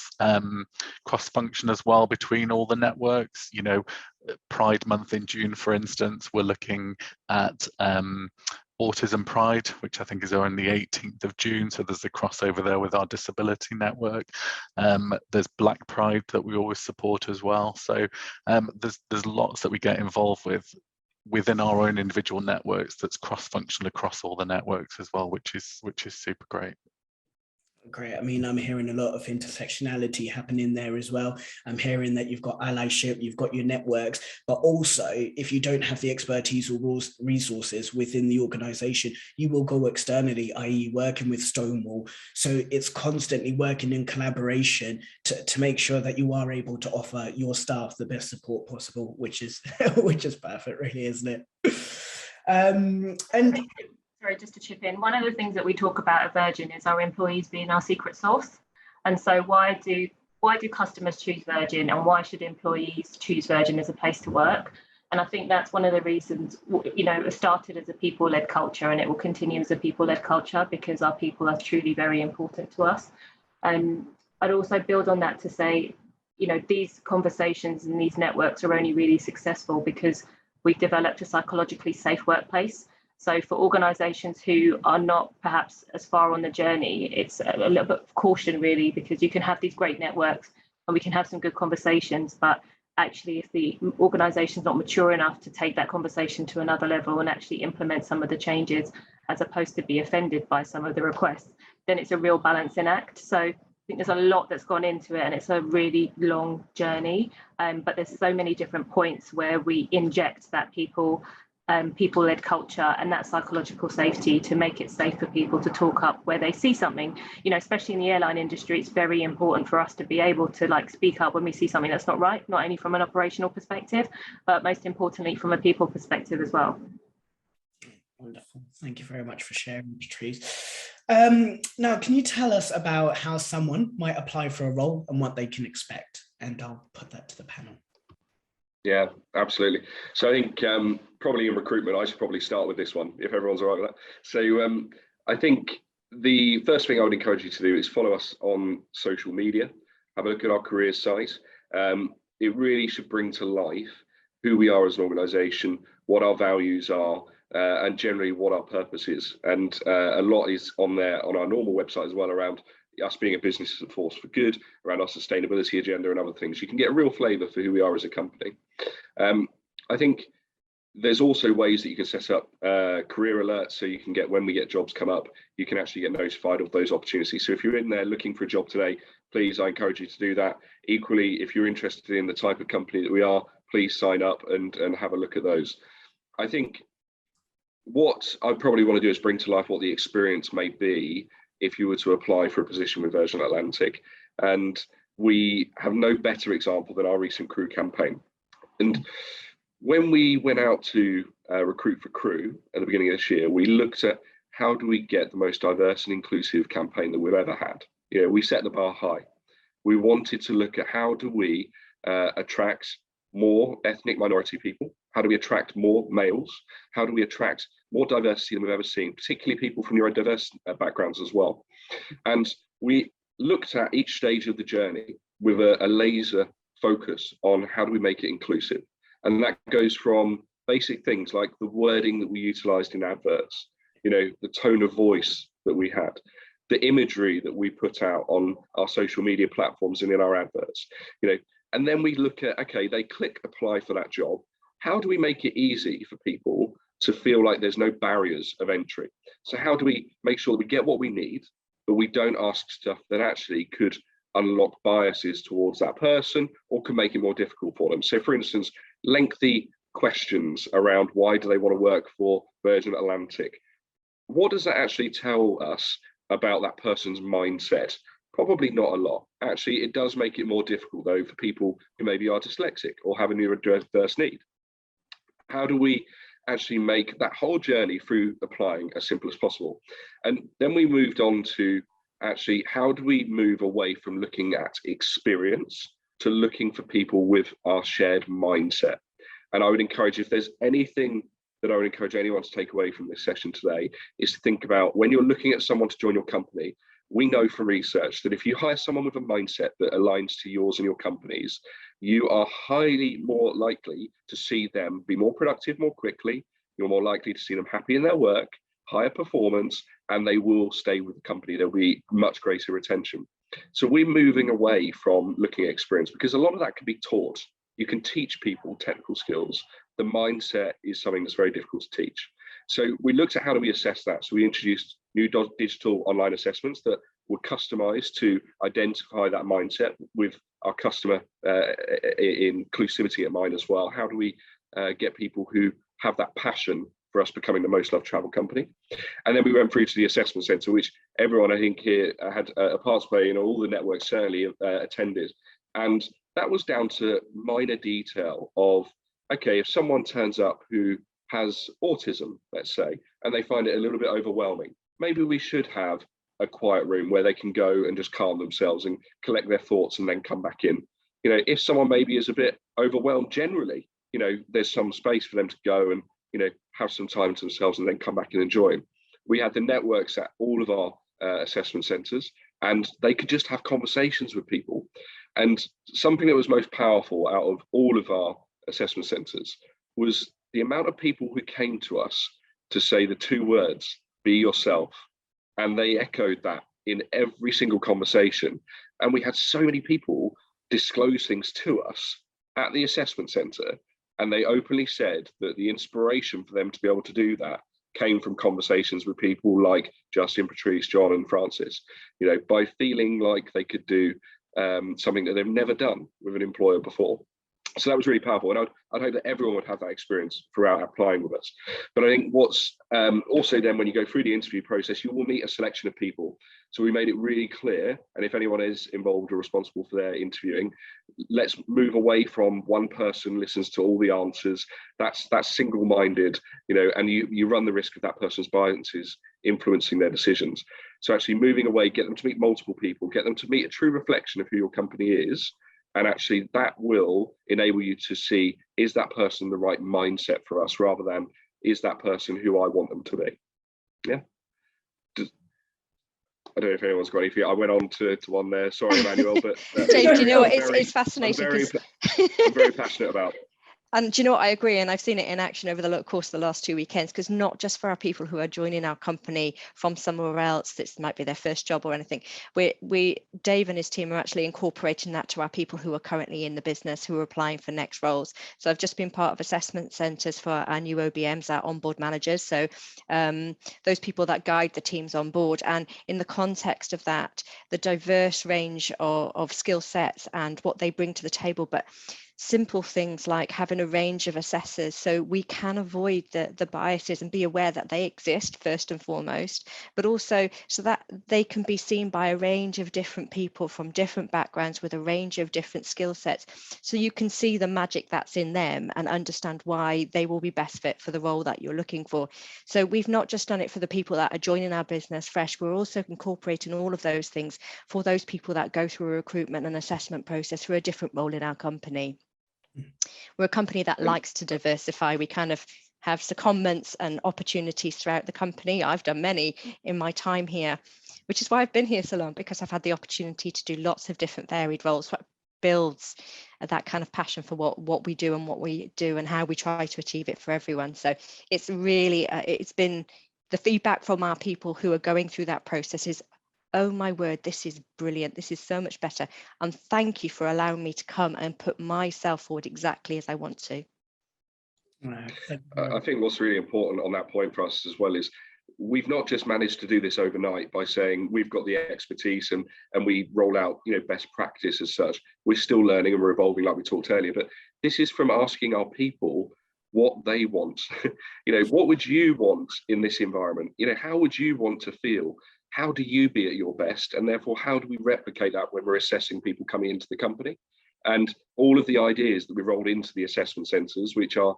cross function as well between all the networks. You know, Pride Month in June, for instance, we're looking at Autism Pride, which I think is on the 18th of June. So there's a crossover there with our disability network. There's Black Pride that we always support as well. So there's lots that we get involved with within our own individual networks that's cross-functional across all the networks as well, which is super great. Great. I mean, I'm hearing a lot of intersectionality happening there as well. I'm hearing that you've got allyship, you've got your networks, but also if you don't have the expertise or resources within the organization, you will go externally, i.e. working with Stonewall. So it's constantly working in collaboration to make sure that you are able to offer your staff the best support possible, which is perfect, really, isn't it? And sorry, just to chip in, one of the things that we talk about at Virgin is our employees being our secret sauce. And so why do customers choose Virgin, and why should employees choose Virgin as a place to work? And I think that's one of the reasons, you know, it started as a people-led culture, and it will continue as a people-led culture because our people are truly very important to us. And I'd also build on that to say, you know, these conversations and these networks are only really successful because we've developed a psychologically safe workplace. So for organisations who are not perhaps as far on the journey, it's a little bit of caution really, because you can have these great networks and we can have some good conversations, but actually if the organisation's not mature enough to take that conversation to another level and actually implement some of the changes as opposed to be offended by some of the requests, then it's a real balancing act. So I think there's a lot that's gone into it, and it's a really long journey, but there's so many different points where we inject that people-led culture and that psychological safety to make it safe for people to talk up where they see something. You know, especially in the airline industry, it's very important for us to be able to like speak up when we see something that's not right, not only from an operational perspective, but most importantly from a people perspective as well. Wonderful. Thank you very much for sharing, Patrice. Now, can you tell us about how someone might apply for a role and what they can expect? And I'll put that to the panel. Yeah, absolutely. So I think probably in recruitment, I should probably start with this one, if everyone's all right with that. So I think the first thing I would encourage you to do is follow us on social media, have a look at our careers site. It really should bring to life who we are as an organisation, what our values are, and generally what our purpose is. And a lot is on there on our normal website as well, around us being a business as a force for good, around our sustainability agenda and other things. You can get a real flavour for who we are as a company. I think there's also ways that you can set up career alerts, so you can get, when we get jobs come up, you can actually get notified of those opportunities. So if you're in there looking for a job today, please, I encourage you to do that. Equally, if you're interested in the type of company that we are, please sign up and have a look at those. I think what I probably want to do is bring to life what the experience may be if you were to apply for a position with Virgin Atlantic. And we have no better example than our recent crew campaign. And when we went out to recruit for crew at the beginning of this year, we looked at how do we get the most diverse and inclusive campaign that we've ever had. You know, we set the bar high. We wanted to look at how do we attract more ethnic minority people? How do we attract more males? How do we attract more diversity than we've ever seen, particularly people from neurodiverse backgrounds as well? And we looked at each stage of the journey with a laser focus on how do we make it inclusive. And that goes from basic things like the wording that we utilized in adverts, you know, the tone of voice that we had, the imagery that we put out on our social media platforms and in our adverts, you know. And then we look at, okay, they click apply for that job. How do we make it easy for people to feel like there's no barriers of entry? So how do we make sure that we get what we need, but we don't ask stuff that actually could unlock biases towards that person or can make it more difficult for them? So for instance, lengthy questions around why do they want to work for Virgin Atlantic? What does that actually tell us about that person's mindset? Probably not a lot. Actually, it does make it more difficult though for people who maybe are dyslexic or have a neurodiverse need. How do we actually make that whole journey through applying as simple as possible? And then we moved on to actually, how do we move away from looking at experience to looking for people with our shared mindset? And I would encourage, if there's anything that I would encourage anyone to take away from this session today, is to think about when you're looking at someone to join your company. We know from research that if you hire someone with a mindset that aligns to yours and your company's, you are highly more likely to see them be more productive more quickly. You're more likely to see them happy in their work, higher performance, and they will stay with the company. There'll be much greater retention. So we're moving away from looking at experience, because a lot of that can be taught. You can teach people technical skills. The mindset is something that's very difficult to teach. So we looked at how do we assess that. So we introduced new digital online assessments that were customized to identify that mindset with our customer inclusivity in mind as well. How do we get people who have that passion for us becoming the most loved travel company? And then we went through to the assessment centre, which everyone I think here had a part to play, all the networks certainly attended. And that was down to minor detail of, okay, if someone turns up who has autism, let's say, and they find it a little bit overwhelming, maybe we should have a quiet room where they can go and just calm themselves and collect their thoughts and then come back in. If someone maybe is a bit overwhelmed generally, there's some space for them to go and have some time to themselves and then come back and enjoy. We had the networks at all of our assessment centres, and they could just have conversations with people. And something that was most powerful out of all of our assessment centres was the amount of people who came to us to say the two words, be yourself. And they echoed that in every single conversation. And we had so many people disclose things to us at the assessment centre, and they openly said that the inspiration for them to be able to do that came from conversations with people like Justin, Patrice, John, and Francis, by feeling like they could do something that they've never done with an employer before. So that was really powerful, and I'd hope that everyone would have that experience throughout applying with us. But I think what's also then, when you go through the interview process, you will meet a selection of people. So we made it really clear, and if anyone is involved or responsible for their interviewing, let's move away from one person listens to all the answers. That's single-minded, and you run the risk of that person's biases influencing their decisions. So actually moving away, get them to meet multiple people, get them to meet a true reflection of who your company is. And actually that will enable you to see, is that person the right mindset for us, rather than is that person who I want them to be? Yeah. I don't know if anyone's got anything. I went on to one there. Sorry, Emmanuel, but Dave, do you know what? It's fascinating. I'm very passionate about. And do you know what, I agree, and I've seen it in action over the course of the last 2 weekends, because not just for our people who are joining our company from somewhere else, this might be their first job or anything, Dave and his team are actually incorporating that to our people who are currently in the business, who are applying for next roles. So I've just been part of assessment centres for our new OBMs, our onboard managers, so those people that guide the teams on board. And in the context of that, the diverse range of skill sets and what they bring to the table, but simple things like having a range of assessors so we can avoid the biases and be aware that they exist first and foremost, but also so that they can be seen by a range of different people from different backgrounds with a range of different skill sets, so you can see the magic that's in them and understand why they will be best fit for the role that you're looking for. So we've not just done it for the people that are joining our business fresh, we're also incorporating all of those things for those people that go through a recruitment and assessment process for a different role in our company. We're a company that likes to diversify. We kind of have secondments and opportunities throughout the company. I've done many in my time here, which is why I've been here so long, because I've had the opportunity to do lots of different varied roles. What builds that kind of passion for what we do and what we do and how we try to achieve it for everyone. So it's really, it's been the feedback from our people who are going through that process is, oh my word, this is brilliant. This is so much better. And thank you for allowing me to come and put myself forward exactly as I want to. I think what's really important on that point for us as well is we've not just managed to do this overnight by saying we've got the expertise and we roll out best practice as such. We're still learning and we're evolving, like we talked earlier, but this is from asking our people what they want. What would you want in this environment? How would you want to feel? How do you be at your best? And therefore, how do we replicate that when we're assessing people coming into the company? And all of the ideas that we rolled into the assessment centres, which are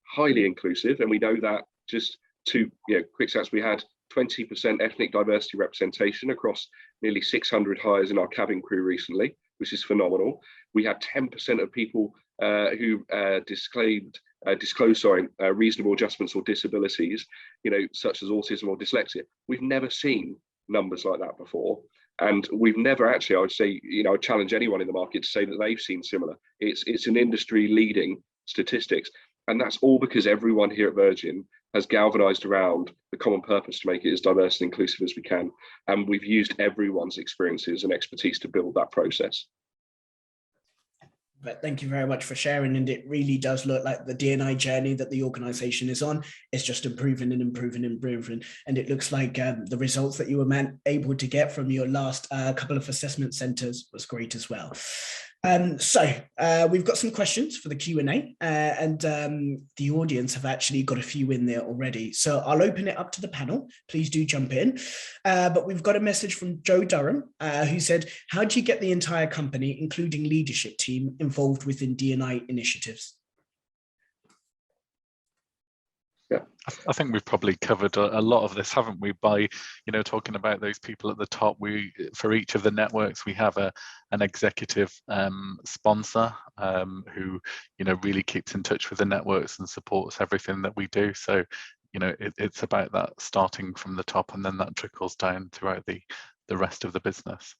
highly inclusive, and we know that just to quick stats, we had 20% ethnic diversity representation across nearly 600 hires in our cabin crew recently, which is phenomenal. We had 10% of people who disclosed reasonable adjustments or disabilities, such as autism or dyslexia. We've never seen numbers like that before. And we've never actually, I would say, I challenge anyone in the market to say that they've seen similar. It's an industry leading statistics. And that's all because everyone here at Virgin has galvanized around the common purpose to make it as diverse and inclusive as we can. And we've used everyone's experiences and expertise to build that process. But thank you very much for sharing. And it really does look like the D&I journey that the organization is on is just improving and improving and improving. And it looks like the results that you were able to get from your last couple of assessment centers was great as well. So we've got some questions for the Q&A and the audience have actually got a few in there already. So I'll open it up to the panel. Please do jump in. But we've got a message from Joe Durham who said, how do you get the entire company, including leadership team, involved within D&I initiatives? Yeah, I think we've probably covered a lot of this, haven't we, by talking about those people at the top. For each of the networks, we have an executive sponsor who really keeps in touch with the networks and supports everything that we do. So it's about that starting from the top, and then that trickles down throughout the rest of the business.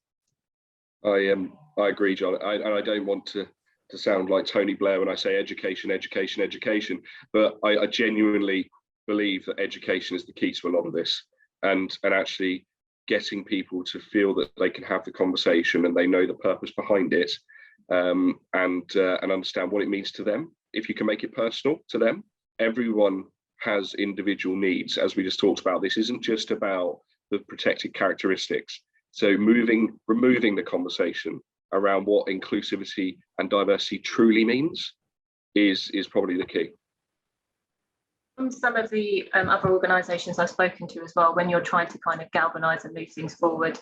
I agree, John. I don't want to sound like Tony Blair when I say education, education, education, but I genuinely believe that education is the key to a lot of this, and actually getting people to feel that they can have the conversation and they know the purpose behind it, and understand what it means to them. If you can make it personal to them, everyone has individual needs. As we just talked about, this isn't just about the protected characteristics. So removing the conversation around what inclusivity and diversity truly means is probably the key. From some of the other organisations I've spoken to as well, when you're trying to kind of galvanise and move things forward,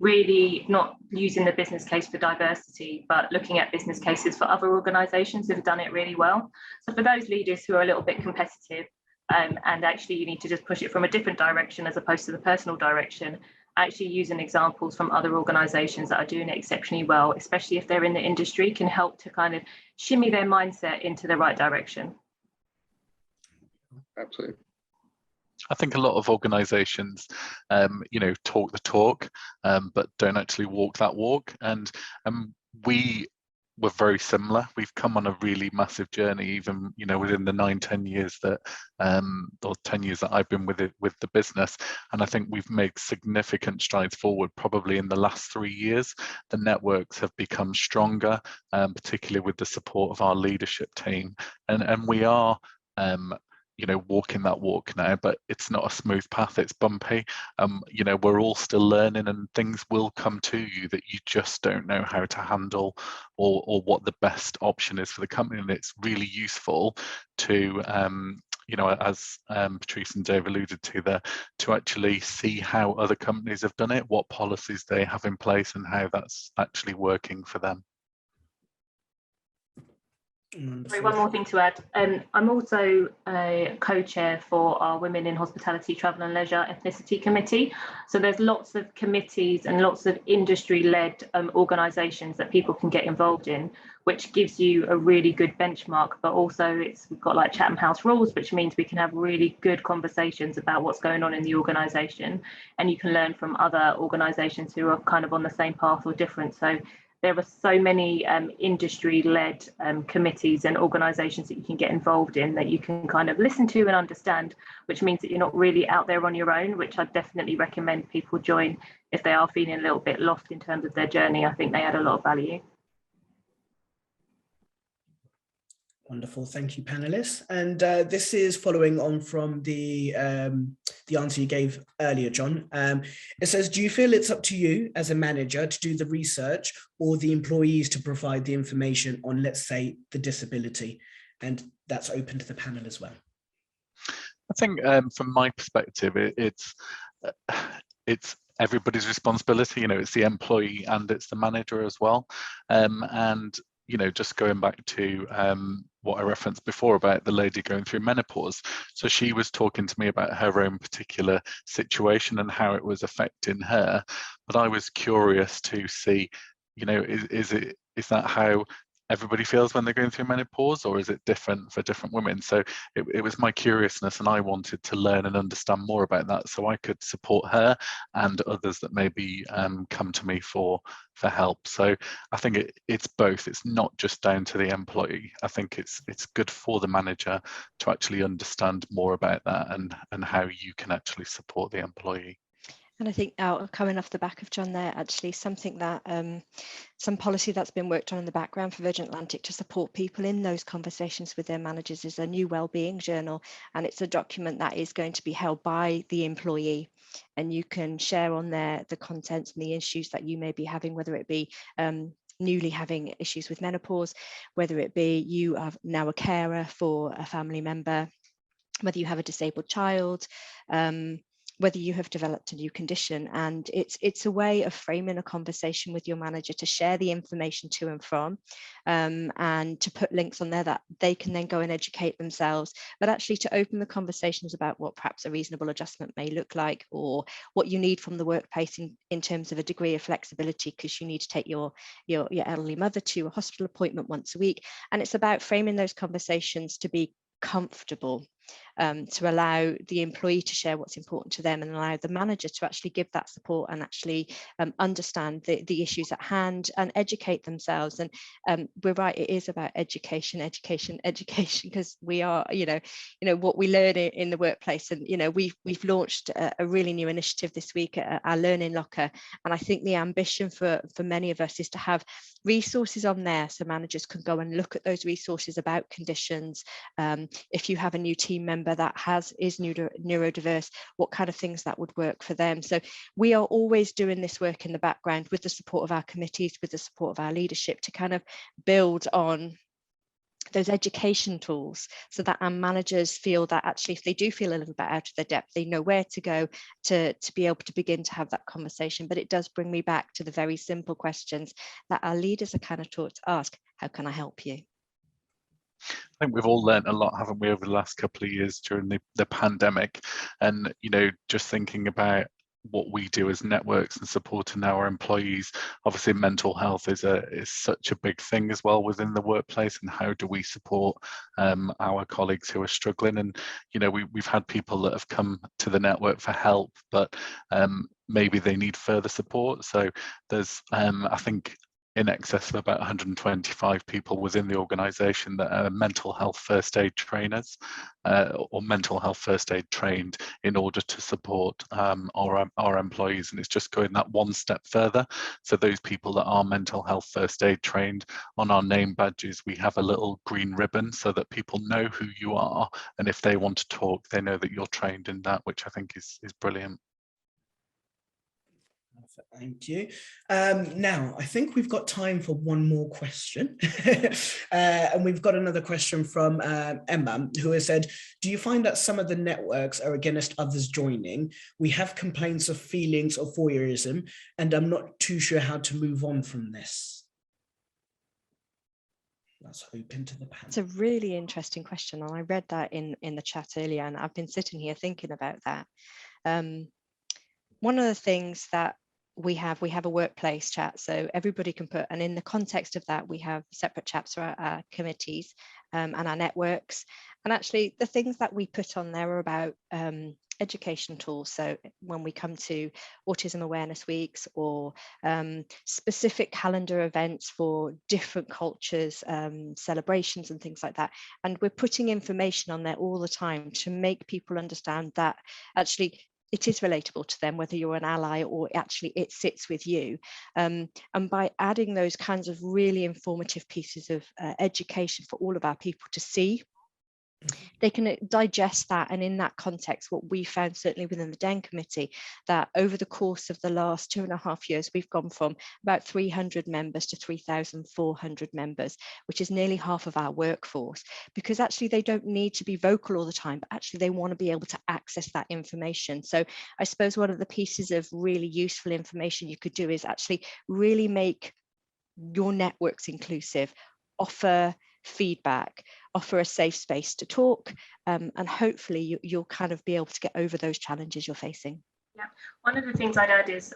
really not using the business case for diversity, but looking at business cases for other organisations who have done it really well. So for those leaders who are a little bit competitive, and actually you need to just push it from a different direction as opposed to the personal direction, actually using examples from other organisations that are doing it exceptionally well, especially if they're in the industry, can help to kind of shimmy their mindset into the right direction. Absolutely. I think a lot of organisations, talk the talk, but don't actually walk that walk. And we were very similar. We've come on a really massive journey, even within the 9-10 years that, or 10 years that I've been with the business. And I think we've made significant strides forward. Probably in the last 3 years, the networks have become stronger, particularly with the support of our leadership team. And we are walking that walk now, but it's not a smooth path, it's bumpy. We're all still learning, and things will come to you that you just don't know how to handle, or what the best option is for the company. And it's really useful to as Patrice and Dave alluded to there, to actually see how other companies have done it, what policies they have in place, and how that's actually working for them. Sorry, one more thing to add. I'm also a co-chair for our Women in Hospitality, Travel and Leisure Ethnicity Committee. So there's lots of committees and lots of industry-led organisations that people can get involved in, which gives you a really good benchmark. But also we've got like Chatham House rules, which means we can have really good conversations about what's going on in the organisation, and you can learn from other organisations who are kind of on the same path or different. So there are so many industry-led committees and organisations that you can get involved in that you can kind of listen to and understand, which means that you're not really out there on your own, which I definitely recommend people join if they are feeling a little bit lost in terms of their journey. I think they add a lot of value. Wonderful, thank you, panelists. And this is following on from the answer you gave earlier, John. It says, do you feel it's up to you as a manager to do the research, or the employees to provide the information on, let's say, the disability? And that's open to the panel as well. I think from my perspective, it's everybody's responsibility. It's the employee and it's the manager as well. And just going back to what I referenced before about the lady going through menopause. So she was talking to me about her own particular situation and how it was affecting her. But I was curious to see, is that how everybody feels when they're going through menopause, or is it different for different women? So it was my curiousness, and I wanted to learn and understand more about that so I could support her and others that maybe come to me for help. So I think it's both. It's not just down to the employee. I think it's good for the manager to actually understand more about that and how you can actually support the employee. And I think coming off the back of John there, actually something that some policy that's been worked on in the background for Virgin Atlantic to support people in those conversations with their managers is a new wellbeing journal. And it's a document that is going to be held by the employee. And you can share on there the contents and the issues that you may be having, whether it be newly having issues with menopause, whether it be you are now a carer for a family member, whether you have a disabled child, whether you have developed a new condition. And it's a way of framing a conversation with your manager to share the information to and from, and to put links on there that they can then go and educate themselves, but actually to open the conversations about what perhaps a reasonable adjustment may look like, or what you need from the workplace in terms of a degree of flexibility, because you need to take your elderly mother to a hospital appointment once a week. And it's about framing those conversations to be comfortable, to allow the employee to share what's important to them, and allow the manager to actually give that support and actually understand the issues at hand and educate themselves. And we're right, it is about education, because we are, what we learn in the workplace. And we've launched a really new initiative this week, our Learning Locker, and I think the ambition for many of us is to have resources on there so managers can go and look at those resources about conditions. If you have a new team member that is neurodiverse, what kind of things that would work for them. So we are always doing this work in the background with the support of our committees, with the support of our leadership, to kind of build on those education tools, so that our managers feel that actually if they do feel a little bit out of their depth, they know where to go to be able to begin to have that conversation. But it does bring me back to the very simple questions that our leaders are kind of taught to ask. How can I help you? I think we've all learned a lot, haven't we, over the last couple of years during the pandemic. And, just thinking about what we do as networks and supporting our employees, obviously mental health is such a big thing as well within the workplace. And how do we support our colleagues who are struggling? And, we've had people that have come to the network for help, but maybe they need further support. So there's, I think, in excess of about 125 people within the organisation that are mental health first aid trainers, or mental health first aid trained, in order to support our employees. And it's just going that one step further. So those people that are mental health first aid trained, on our name badges we have a little green ribbon so that people know who you are, and if they want to talk, they know that you're trained in that, which I think is brilliant. Thank you. Now, I think we've got time for one more question. And we've got another question from Emma, who has said, do you find that some of the networks are against others joining? We have complaints of feelings of voyeurism, and I'm not too sure how to move on from this. Let's open to the panel. It's a really interesting question, and I read that in the chat earlier, and I've been sitting here thinking about that. One of the things that we have a workplace chat, so everybody can put, and in the context of that, we have separate chats for our committees and our networks. And actually, the things that we put on there are about education tools. So when we come to Autism Awareness Weeks, or specific calendar events for different cultures, celebrations and things like that. And we're putting information on there all the time to make people understand that actually it is relatable to them, whether you're an ally or actually it sits with you. And by adding those kinds of really informative pieces of education for all of our people to see, they can digest that. And in that context, what we found, certainly within the DEN committee, that over the course of the last 2.5 years, we've gone from about 300 members to 3,400 members, which is nearly half of our workforce, because actually they don't need to be vocal all the time, but actually they want to be able to access that information. So I suppose one of the pieces of really useful information you could do is actually really make your networks inclusive, offer feedback, offer a safe space to talk, and hopefully you'll kind of be able to get over those challenges you're facing. One of the things I'd add is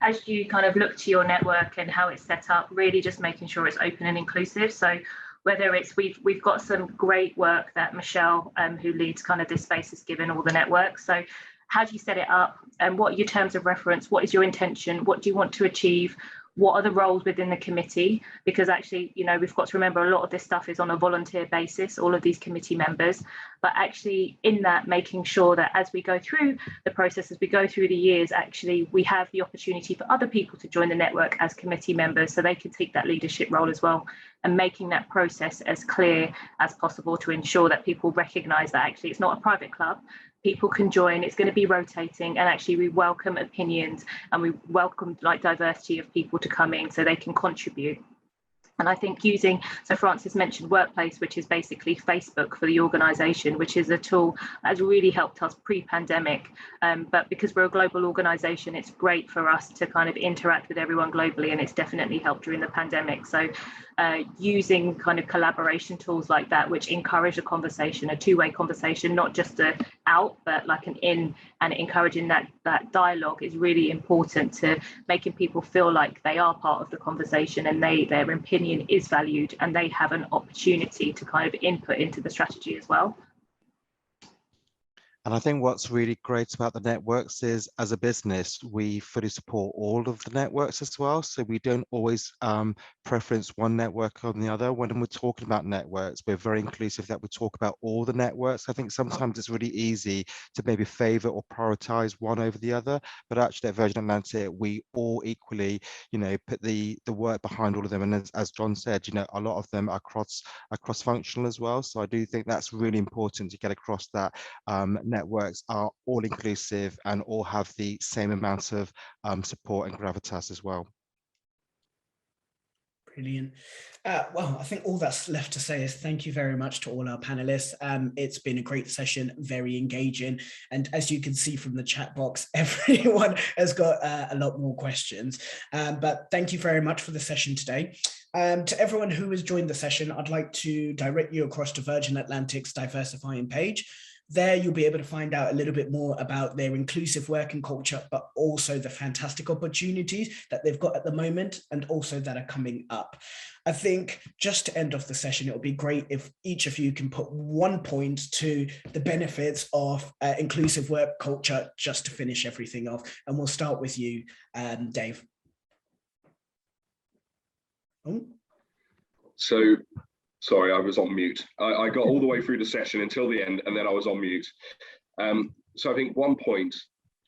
as you kind of look to your network and how it's set up, really just making sure it's open and inclusive. So whether it's we've got some great work that Michelle, who leads kind of this space, has given all the networks. So how do you set it up, and what are your terms of reference? What is your intention? What do you want to achieve? What are the roles within the committee? Because actually, you know, we've got to remember a lot of this stuff is on a volunteer basis, all of these committee members, but actually in that, making sure that as we go through the process, as we go through the years, actually we have the opportunity for other people to join the network as committee members so they can take that leadership role as well, and making that process as clear as possible to ensure that people recognise that actually it's not a private club. People can join, it's going to be rotating, and actually we welcome opinions and we welcome like diversity of people to come in so they can contribute. And I think so Francis mentioned Workplace, which is basically Facebook for the organisation, which is a tool that has really helped us pre-pandemic. But because we're a global organisation, it's great for us to kind of interact with everyone globally, and it's definitely helped during the pandemic. So using kind of collaboration tools like that, which encourage a conversation, a two-way conversation, not just a out, but like an in, and encouraging that dialogue is really important to making people feel like they are part of the conversation and their opinion is valued and they have an opportunity to kind of input into the strategy as well. And I think what's really great about the networks is, as a business, we fully support all of the networks as well. So we don't always preference one network on the other. When we're talking about networks, we're very inclusive that we talk about all the networks. I think sometimes it's really easy to maybe favor or prioritize one over the other, but actually at Virgin Atlantic, we all equally, you know, put the work behind all of them. And as John said, you know, a lot of them are cross-functional as well. So I do think that's really important to get across that networks are all inclusive and all have the same amount of support and gravitas as well. Brilliant. Well, I think all that's left to say is thank you very much to all our panelists. It's been a great session, very engaging. And as you can see from the chat box, everyone has got a lot more questions. But thank you very much for the session today. To everyone who has joined the session, I'd like to direct you across to Virgin Atlantic's Diversifying page. There, you'll be able to find out a little bit more about their inclusive working culture, but also the fantastic opportunities that they've got at the moment and also that are coming up. I think just to end off the session, it would be great if each of you can put one point to the benefits of inclusive work culture, just to finish everything off. And we'll start with you, Dave. Oh. So, sorry, I was on mute. I got all the way through the session until the end, and then I was on mute. So I think one point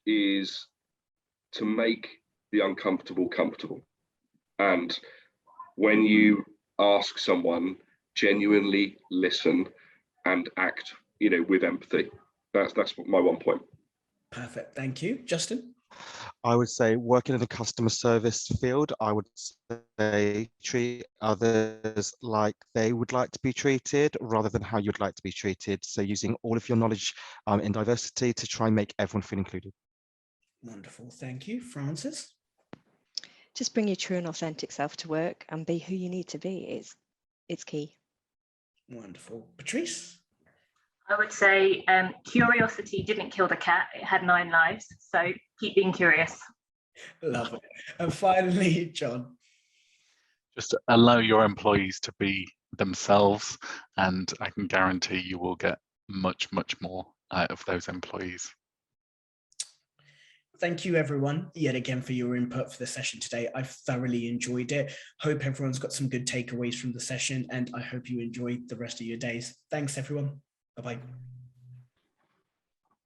is to make the uncomfortable comfortable. And when you ask someone, genuinely listen and act, you know, with empathy. That's my one point. Perfect. Thank you. Justin? I would say working in the customer service field, I would say treat others like they would like to be treated rather than how you'd like to be treated. So using all of your knowledge in diversity to try and make everyone feel included. Wonderful. Thank you. Francis? Just bring your true and authentic self to work and be who you need to be. It's key. Wonderful. Patrice? I would say curiosity didn't kill the cat, it had 9 lives. So keep being curious. Love it. And finally, John. Just allow your employees to be themselves, and I can guarantee you will get much, much more out of those employees. Thank you, everyone, yet again for your input for the session today. I've thoroughly enjoyed it. Hope everyone's got some good takeaways from the session, and I hope you enjoyed the rest of your days. Thanks, everyone. Bye-bye.